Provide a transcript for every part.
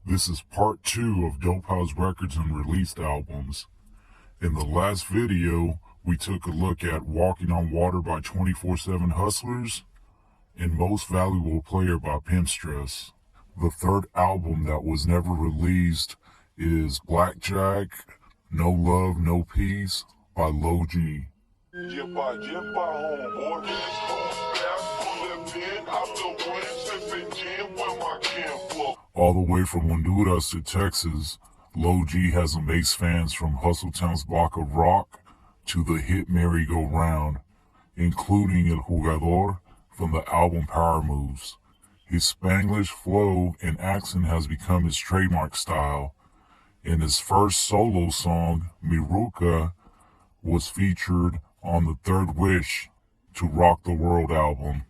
This is part 2 of Dope House Records Unreleased albums. In the last video, we took a look at Walking on Water by 24/7 Hustlaz and Most Valuable Player by Pimp Stress. The third album that was never released is Blackjack, No Love, No Peace by Low G. All the way from Honduras to Texas, Low G has amassed fans from Hustletown's block of rock to the hit merry-go-round, including El Jugador from the album Power Moves. His Spanglish flow and accent has become his trademark style, and his first solo song, Mi Ruca, was featured on the Third Wish to Rock the World album.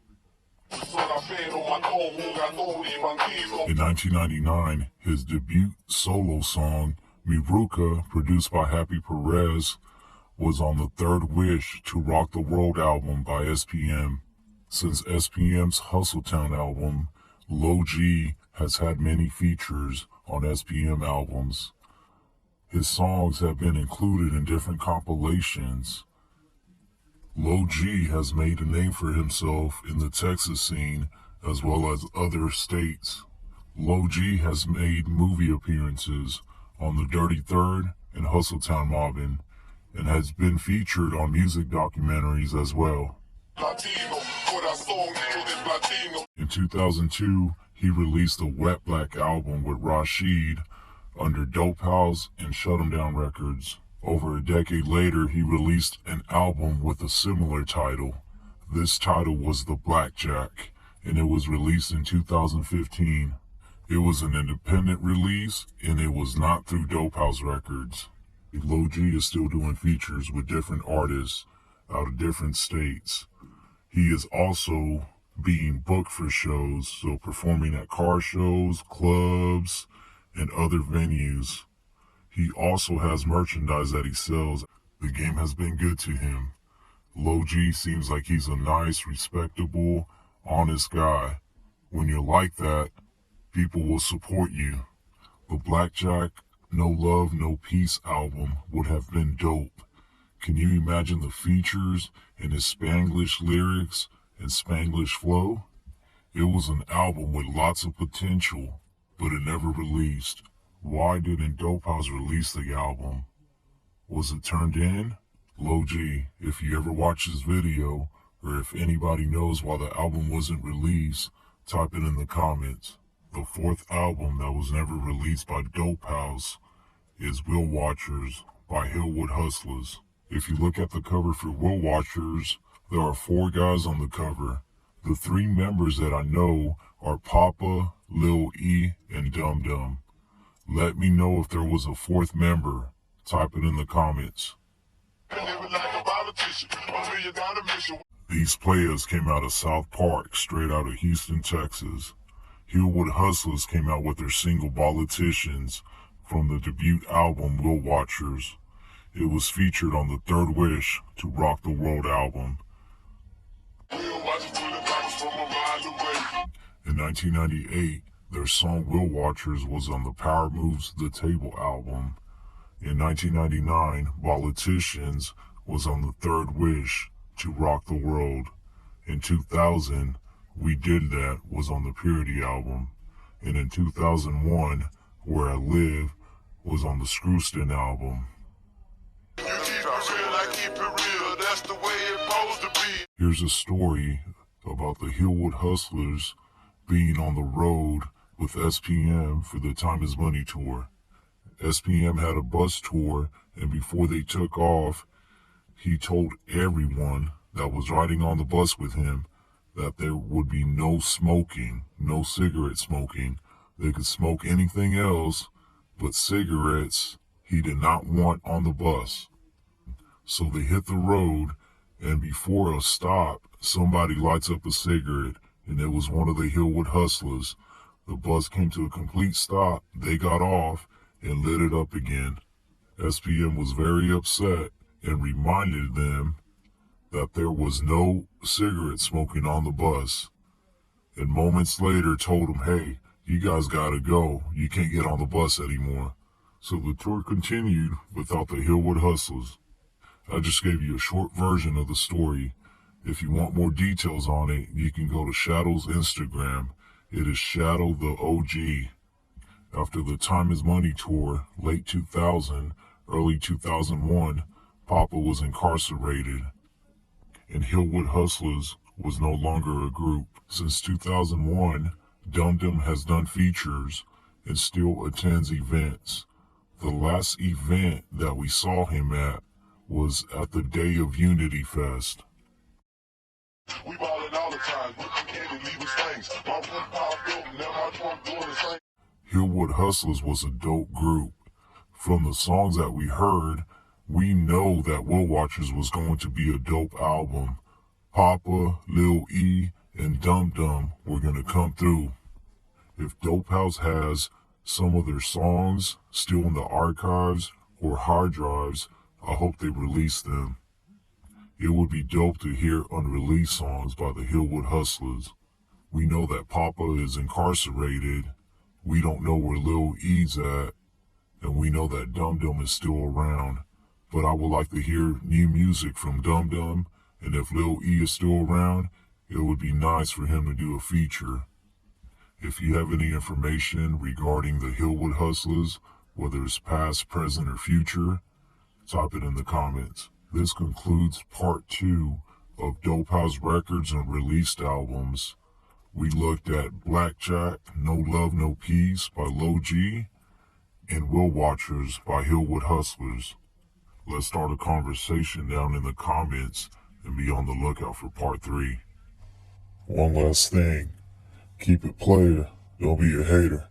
In 1999, his debut solo song, Mi Ruca, produced by Happy Perez, was on the Third Wish to Rock the World album by SPM. Since SPM's Hustletown album, Low G has had many features on SPM albums. His songs have been included in different compilations. Low G has made a name for himself in the Texas scene as well as other states. Low G has made movie appearances on The Dirty Third and Hustletown Mobbin', and has been featured on music documentaries as well. In 2002, he released a Wet Black album with Rashid under Dope House and Shut 'Em Down Records. Over a decade later, he released an album with a similar title. This title was The Blackjack, and it was released in 2015. It was an independent release, and it was not through Dope House Records. Low G is still doing features with different artists out of different states. He is also being booked for shows, so performing at car shows, clubs, and other venues. He also has merchandise that he sells. The game has been good to him. Low G seems like he's a nice, respectable, honest guy. When you're like that, people will support you. The Blackjack, No Love, No Peace album would have been dope. Can you imagine the features and his Spanglish lyrics and Spanglish flow? It was an album with lots of potential, but it never released. Why didn't Dope House release the album? Was it turned in? Low G, if you ever watch this video, or if anybody knows why the album wasn't released, type it in the comments. The fourth album that was never released by Dope House is Will Watchers by Hillwood Hustlaz. If you look at the cover for Will Watchers, there are 4 guys on the cover. The 3 members that I know are Papa, Lil E, and Dum-Dum. Let me know if there was a 4th member. Type it in the comments. These players came out of South Park, straight out of Houston, Texas. Hillwood Hustlaz came out with their single Politicians from the debut album Will Watchers. It was featured on the Third Wish to Rock the World album. In 1998, their song Will Watchers was on the Power Moves The Table album. In 1999, Politicians was on the Third Wish to Rock the World. In 2000, We Did That was on the Purity album. And in 2001, Where I Live was on the Screwston album. Here's a story about the Hillwood Hustlaz being on the road with SPM for the Time Is Money tour. SPM had a bus tour, and before they took off, he told everyone that was riding on the bus with him that there would be no smoking, no cigarette smoking. They could smoke anything else, but cigarettes he did not want on the bus. So they hit the road, and before a stop, somebody lights up a cigarette, and it was one of the Hillwood Hustlaz. The bus came to a complete stop. They got off and lit it up again. SPM was very upset and reminded them that there was no cigarette smoking on the bus, and moments later told him, hey, You guys gotta go. You can't get on the bus anymore. So the tour continued without the Hillwood Hustlaz. I just gave you a short version of the story. If you want more details on it, you can go to Shadow's Instagram. It is Shadow the OG. After the Time is Money tour, late 2000, early 2001, Papa was incarcerated, and Hillwood Hustlaz was no longer a group. Since 2001, Dum-Dum has done features and still attends events. The last event that we saw him at was at the Day of Unity Fest. We ballin' all the time, leaving stains. My room popped up, now my trunk doing the same. Hillwood Hustlaz was a dope group. From the songs that we heard, we know that Will Watchers was going to be a dope album. Papa, Lil E, and Dum-Dum were gonna come through. If Dope House has some of their songs still in the archives or hard drives, I hope they release them. It would be dope to hear unreleased songs by the Hillwood Hustlaz. We know that Papa is incarcerated. We don't know where Lil E's at. And we know that Dum-Dum is still around. But I would like to hear new music from Dum-Dum. And if Lil E is still around, it would be nice for him to do a feature. If you have any information regarding the Hillwood Hustlaz, whether it's past, present, or future, type it in the comments. This concludes part 2 of Dope House Records and released albums. We looked at Blackjack, No Love, No Peace by Low G, and Will Watchers by Hillwood Hustlaz. Let's start a conversation down in the comments and be on the lookout for part 3. One last thing. Keep it player. Don't be a hater.